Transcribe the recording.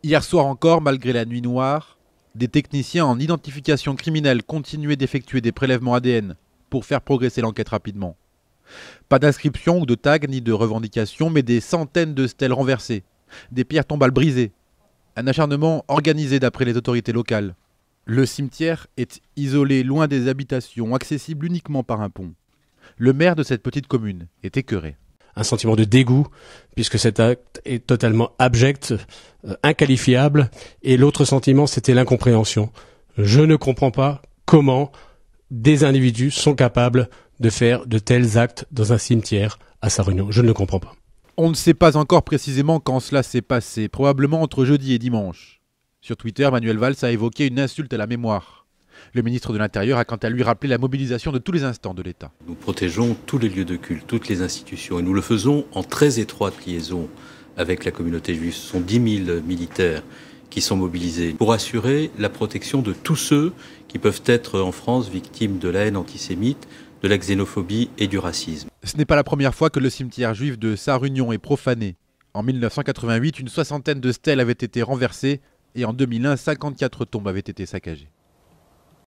Hier soir encore, malgré la nuit noire, des techniciens en identification criminelle continuaient d'effectuer des prélèvements ADN pour faire progresser l'enquête rapidement. Pas d'inscription ou de tag ni de revendication, mais des centaines de stèles renversées, des pierres tombales brisées. Un acharnement organisé d'après les autorités locales. Le cimetière est isolé loin des habitations, accessible uniquement par un pont. Le maire de cette petite commune est écœuré. Un sentiment de dégoût, puisque cet acte est totalement abject, inqualifiable, et l'autre sentiment, c'était l'incompréhension. Je ne comprends pas comment des individus sont capables de faire de tels actes dans un cimetière à Sarre-Union. Je ne le comprends pas. On ne sait pas encore précisément quand cela s'est passé, probablement entre jeudi et dimanche. Sur Twitter, Manuel Valls a évoqué une insulte à la mémoire. Le ministre de l'Intérieur a quant à lui rappelé la mobilisation de tous les instants de l'État. Nous protégeons tous les lieux de culte, toutes les institutions, et nous le faisons en très étroite liaison avec la communauté juive. Ce sont 10 000 militaires qui sont mobilisés pour assurer la protection de tous ceux qui peuvent être en France victimes de la haine antisémite, de la xénophobie et du racisme. Ce n'est pas la première fois que le cimetière juif de Sarre-Union est profané. En 1988, une soixantaine de stèles avaient été renversées et en 2001, 54 tombes avaient été saccagées.